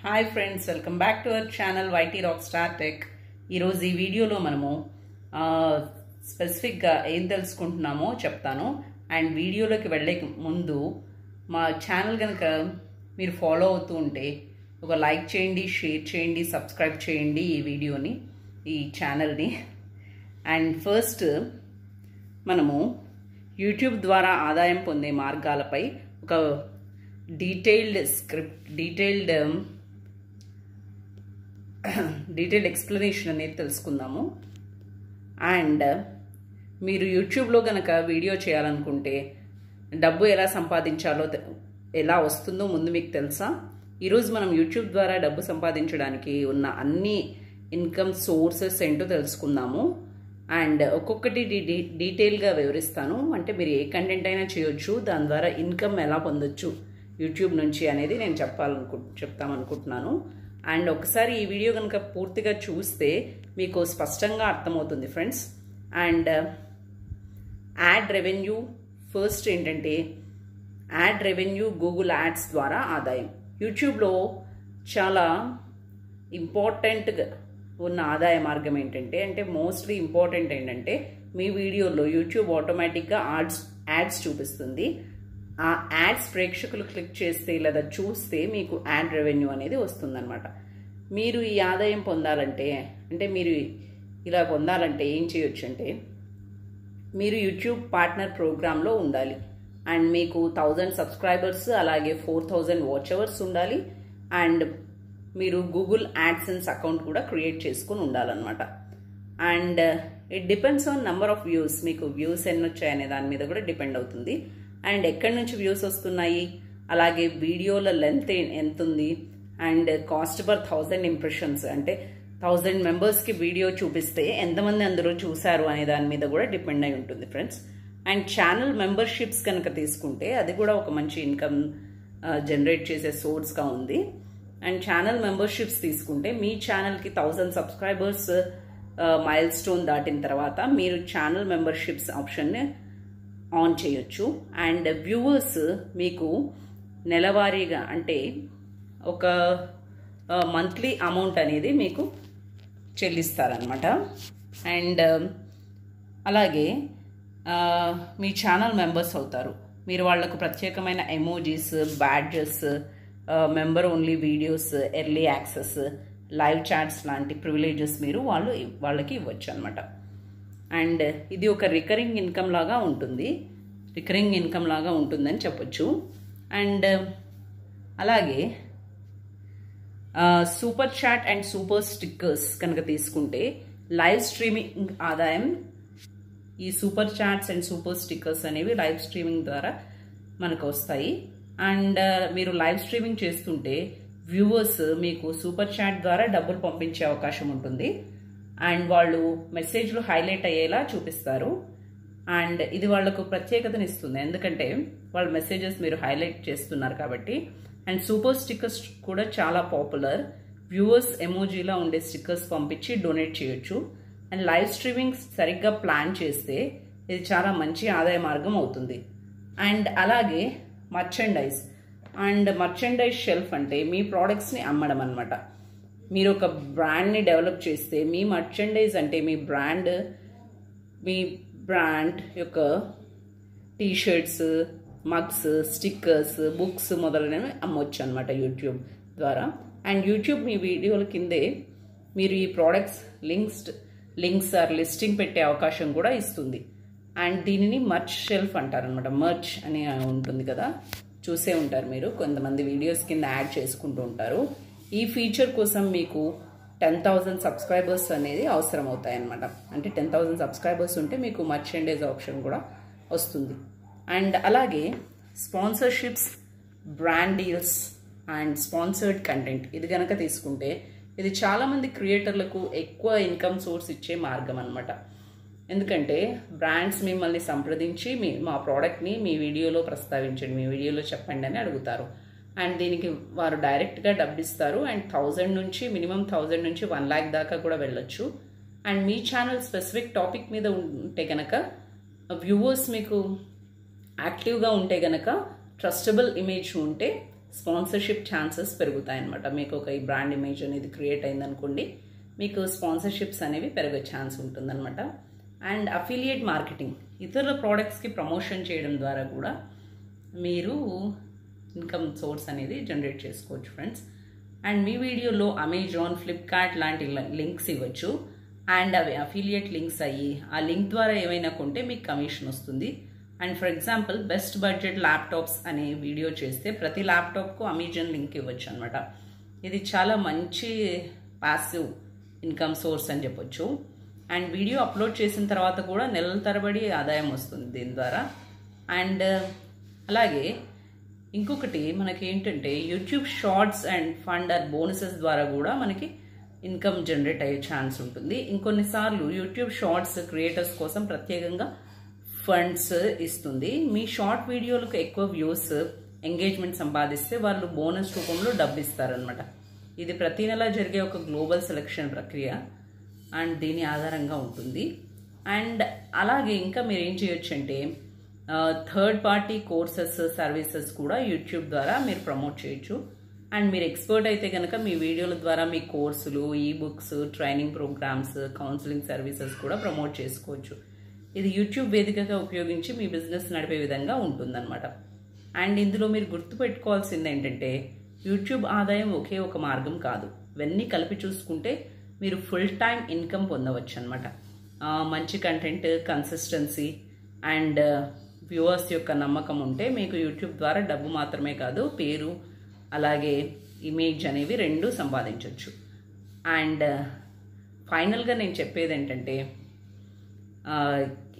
Hi friends, welcome back to our channel YT rock star tech. ఈరోజు ఈ వీడియోలో మనము స్పెసిఫిక్గా ఏం తెలుసుకుంటున్నామో చెప్తాను. అండ్ వీడియోలోకి వెళ్ళే ముందు మా ఛానల్ కనుక మీరు ఫాలో అవుతూ ఉంటే ఒక లైక్ చేయండి, షేర్ చేయండి, సబ్స్క్రైబ్ చేయండి ఈ వీడియోని, ఈ ఛానల్ని. అండ్ ఫస్ట్ మనము యూట్యూబ్ ద్వారా ఆదాయం పొందే మార్గాలపై ఒక డీటెయిల్డ్ ఎక్స్ప్లెనేషన్ అనేది తెలుసుకుందాము. అండ్ మీరు యూట్యూబ్లో కనుక వీడియో చేయాలనుకుంటే డబ్బు ఎలా సంపాదించాలో, ఎలా వస్తుందో ముందు మీకు తెలుసా? ఈరోజు మనం యూట్యూబ్ ద్వారా డబ్బు సంపాదించడానికి ఉన్న అన్ని ఇన్కమ్ సోర్సెస్ ఏంటో తెలుసుకుందాము. అండ్ ఒక్కొక్కటి డీటెయిల్గా వివరిస్తాను. అంటే మీరు ఏ కంటెంట్ అయినా చేయొచ్చు, దాని ద్వారా ఇన్కమ్ ఎలా పొందొచ్చు యూట్యూబ్ నుంచి అనేది నేను చెప్తామనుకుంటున్నాను. అండ్ ఒకసారి ఈ వీడియో కనుక పూర్తిగా చూస్తే మీకు స్పష్టంగా అర్థమవుతుంది friends. And add revenue, first ఏంటంటే యాడ్ రెవెన్యూ, గూగుల్ యాడ్స్ ద్వారా ఆదాయం. యూట్యూబ్లో చాలా ఇంపార్టెంట్గా ఉన్న ఆదాయ మార్గం ఏంటంటే, మోస్ట్లీ ఇంపార్టెంట్ ఏంటంటే, మీ వీడియోలో యూట్యూబ్ ఆటోమేటిక్గా యాడ్స్ చూపిస్తుంది. ఆ యాడ్స్ ప్రేక్షకులు క్లిక్ చేస్తే లేదా చూస్తే మీకు యాడ్ రెవెన్యూ అనేది వస్తుందన్నమాట. మీరు ఈ ఆదాయం పొందాలంటే, మీరు ఇలా పొందాలంటే ఏం చేయొచ్చు అంటే, మీరు యూట్యూబ్ పార్ట్నర్ ప్రోగ్రాంలో ఉండాలి. అండ్ మీకు 1000 సబ్స్క్రైబర్స్, అలాగే 4000 వాచ్ అవర్స్ ఉండాలి. అండ్ మీరు గూగుల్ యాడ్సెన్స్ అకౌంట్ కూడా క్రియేట్ చేసుకుని ఉండాలన్నమాట. And it depends on number of views. మీకు వ్యూస్ ఎన్ని వచ్చాయనే దాని మీద కూడా డిపెండ్ అవుతుంది. అండ్ ఎక్కడి నుంచి వ్యూస్ వస్తున్నాయి, అలాగే వీడియోల లెంత్ ఎంత ఉంది, అండ్ కాస్ట్ పర్ 1000 ఇంప్రెషన్స్, అంటే 1000 మెంబర్స్కి వీడియో చూపిస్తే ఎంతమంది అందరూ చూశారు అనే దాని మీద కూడా డిపెండ్ అయి ఉంటుంది ఫ్రెండ్స్. అండ్ ఛానల్ మెంబర్షిప్స్ కనుక తీసుకుంటే అది కూడా ఒక మంచి ఇన్కమ్ జనరేట్ చేసే సోర్స్గా ఉంది. అండ్ ఛానల్ మెంబర్షిప్స్ తీసుకుంటే మీ ఛానల్కి 1000 సబ్స్క్రైబర్స్ మైల్ స్టోన్ దాటిన తర్వాత మీరు ఛానల్ మెంబర్షిప్స్ ఆప్షన్ని ఆన్ చేయొచ్చు. అండ్ వ్యూవర్స్ మీకు నెలవారీగా, అంటే ఒక మంత్లీ అమౌంట్ అనేది మీకు చెల్లిస్తారనమాట. అండ్ అలాగే మీ ఛానల్ మెంబర్స్ అవుతారు. మీరు వాళ్లకు ప్రత్యేకమైన emojis, badges, member only videos, early access, live chats లాంటి ప్రివిలేజెస్ మీరు వాళ్ళకి ఇవ్వచ్చు అనమాట. అండ్ ఇది ఒక రికరింగ్ ఇన్కమ్ లాగా ఉంటుందని చెప్పొచ్చు. అండ్ అలాగే super chat and super stickers కనుక తీసుకుంటే లైవ్ స్ట్రీమింగ్ ఆదాయం. ఈ super chats and super stickers అనేవి లైవ్ స్ట్రీమింగ్ ద్వారా మనకు వస్తాయి. అండ్ మీరు లైవ్ స్ట్రీమింగ్ చేస్తుంటే వ్యూవర్స్ మీకు సూపర్ చాట్ ద్వారా డబ్బులు పంపించే అవకాశం ఉంటుంది. అండ్ వాళ్ళు మెసేజ్లు హైలైట్ అయ్యేలా చూపిస్తారు. అండ్ ఇది వాళ్లకు ప్రత్యేకతను ఇస్తుంది, ఎందుకంటే వాళ్ళ మెసేజెస్ మీరు హైలైట్ చేస్తున్నారు కాబట్టి. అండ్ సూపర్ స్టిక్కర్స్ కూడా చాలా పాపులర్. వ్యూవర్స్ ఎమోజీలా ఉండే స్టిక్కర్స్ పంపించి డొనేట్ చేయొచ్చు. అండ్ లైవ్ స్ట్రీమింగ్ సరిగ్గా ప్లాన్ చేస్తే ఇది చాలా మంచి ఆదాయ మార్గం అవుతుంది. అండ్ అలాగే మర్చెండైజ్ షెల్ఫ్ అంటే మీ ప్రోడక్ట్స్ని అమ్మడం అనమాట. మీరు ఒక బ్రాండ్ని డెవలప్ చేస్తే మీ మర్చెండైజ్ అంటే మీ బ్రాండ్ యొక్క టీషర్ట్స్, మగ్స్, స్టిక్కర్స్, బుక్స్ మొదలైనవి అమ్మొచ్చు అనమాట యూట్యూబ్ ద్వారా. అండ్ యూట్యూబ్ మీ వీడియోల కిందే మీరు ఈ ప్రోడక్ట్స్ లింక్స్ ఆర్ లిస్టింగ్ పెట్టే అవకాశం కూడా ఇస్తుంది. అండ్ దీనిని మర్చ్ షెల్ఫ్ అంటారనమాట. మర్చ్ అని ఉంటుంది కదా, చూసే ఉంటారు మీరు, కొంతమంది వీడియోస్ కింద యాడ్ చేసుకుంటూ ఉంటారు. ఈ ఫీచర్ కోసం మీకు 10,000 సబ్స్క్రైబర్స్ అనేది అవసరం అవుతాయి అన్నమాట. అంటే 10,000 సబ్స్క్రైబర్స్ ఉంటే మీకు మర్చెండైజ్ ఆప్షన్ కూడా వస్తుంది. అండ్ అలాగే sponsorships, brand deals and sponsored content, ఇది కనుక తీసుకుంటే ఇది చాలామంది క్రియేటర్లకు ఎక్కువ ఇన్కమ్ సోర్స్ ఇచ్చే మార్గం అనమాట. ఎందుకంటే బ్రాండ్స్ మిమ్మల్ని సంప్రదించి మా ప్రోడక్ట్ని మీ వీడియోలో ప్రస్తావించండి, మీ వీడియోలో చెప్పండి అని అడుగుతారు. అండ్ దీనికి వారు డైరెక్ట్గా డబ్బు ఇస్తారు. అండ్ 1000 నుంచి మినిమం 1000 నుంచి 1 lakh దాకా కూడా వెళ్ళొచ్చు. And me channel specific topic మీద ఉంటే కనుక, వ్యూవర్స్ మీకు యాక్టివ్గా ఉంటే కనుక, ట్రస్టబుల్ ఇమేజ్ ఉంటే స్పాన్సర్షిప్ ఛాన్సెస్ పెరుగుతాయన్నమాట. మీకు ఒక ఈ బ్రాండ్ ఇమేజ్ అనేది క్రియేట్ అయిందనుకోండి, మీకు స్పాన్సర్షిప్స్ అనేవి పెరిగే ఛాన్స్ ఉంటుందన్నమాట. అండ్ అఫిలియేట్ మార్కెటింగ్, ఇతరుల ప్రోడక్ట్స్కి ప్రమోషన్ చేయడం ద్వారా కూడా మీరు ఇన్కమ్ సోర్స్ అనేది జనరేట్ చేసుకోవచ్చు ఫ్రెండ్స్. అండ్ మీ వీడియోలో అమెజాన్, ఫ్లిప్కార్ట్ లాంటి లింక్స్ ఇవ్వచ్చు. అండ్ అవి అఫిలియేట్ లింక్స్ అయ్యి ఆ లింక్ ద్వారా ఏమైనా కొంటే మీకు కమిషన్ వస్తుంది. And for example best budget laptops అనే వీడియో చేస్తే ప్రతి ల్యాప్టాప్కు అమెజాన్ లింక్ ఇవ్వచ్చు అనమాట. ఇది చాలా మంచి పాసివ్ ఇన్కమ్ సోర్స్ అని చెప్పొచ్చు. అండ్ వీడియో అప్లోడ్ చేసిన తర్వాత కూడా నెలల తరబడి ఆదాయం వస్తుంది దీని ద్వారా. అండ్ అలాగే ఇంకొకటి మనకి ఏంటంటే YouTube shorts and fund or bonuses ద్వారా కూడా మనకి ఇన్కమ్ జనరేట్ అయ్యే ఛాన్స్ ఉంటుంది. ఇంకొన్నిసార్లు యూట్యూబ్ షార్ట్స్ క్రియేటర్స్ కోసం ప్రత్యేకంగా ఫండ్స్ ఇస్తుంది. మీ షార్ట్ వీడియోలకు ఎక్కువ వ్యూస్, ఎంగేజ్మెంట్ సంపాదిస్తే వాళ్ళు బోనస్ రూపంలో డబ్బు ఇస్తారనమాట. ఇది ప్రతి నెల జరిగే ఒక గ్లోబల్ సెలక్షన్ ప్రక్రియ అండ్ దీని ఆధారంగా ఉంటుంది. అండ్ అలాగే ఇంకా మీరు ఏం చేయొచ్చు అంటే థర్డ్ పార్టీ కోర్సెస్, సర్వీసెస్ కూడా యూట్యూబ్ ద్వారా మీరు ప్రమోట్ చేయొచ్చు. అండ్ మీరు ఎక్స్పర్ట్ అయితే కనుక మీ వీడియోల ద్వారా మీ కోర్సులు, ebooks, training programs, counselling services కూడా ప్రమోట్ చేసుకోవచ్చు. ఇది యూట్యూబ్ వేదికగా ఉపయోగించి మీ బిజినెస్ నడిపే విధంగా ఉంటుందన్నమాట. అండ్ ఇందులో మీరు గుర్తుపెట్టుకోవాల్సింది ఏంటంటే యూట్యూబ్ ఆదాయం ఒకే ఒక మార్గం కాదు. ఇవన్నీ కలిపి చూసుకుంటే మీరు ఫుల్ టైం ఇన్కమ్ పొందవచ్చు అనమాట. మంచి కంటెంట్, కన్సిస్టెన్సీ అండ్ వ్యూవర్స్ యొక్క నమ్మకం ఉంటే మీకు యూట్యూబ్ ద్వారా డబ్బు మాత్రమే కాదు, పేరు అలాగే ఇమేజ్ అనేవి రెండు సంపాదించవచ్చు. అండ్ ఫైనల్గా నేను చెప్పేది ఏంటంటే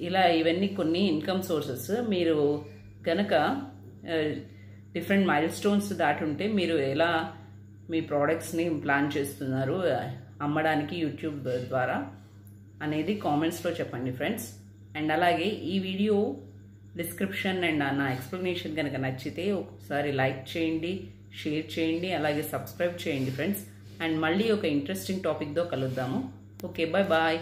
ఇలా ఇవన్నీ కొన్ని ఇన్కమ్ సోర్సెస్ మీరు కనుక డిఫరెంట్ మైల్ స్టోన్స్ దాటి ఉంటే మీరు ఎలా మీ ప్రోడక్ట్స్ని ప్లాన్ చేస్తున్నారు అమ్మడానికి యూట్యూబ్ ద్వారా అనేది కామెంట్స్లో చెప్పండి ఫ్రెండ్స్. అండ్ అలాగే ఈ వీడియో డిస్క్రిప్షన్ అండ్ నా ఎక్స్ప్లెనేషన్ కనుక నచ్చితే ఒకసారి లైక్ చేయండి, షేర్ చేయండి, అలాగే సబ్స్క్రైబ్ చేయండి ఫ్రెండ్స్. అండ్ మళ్ళీ ఒక ఇంట్రెస్టింగ్ టాపిక్తో కలుద్దాము. Okay, bye bye.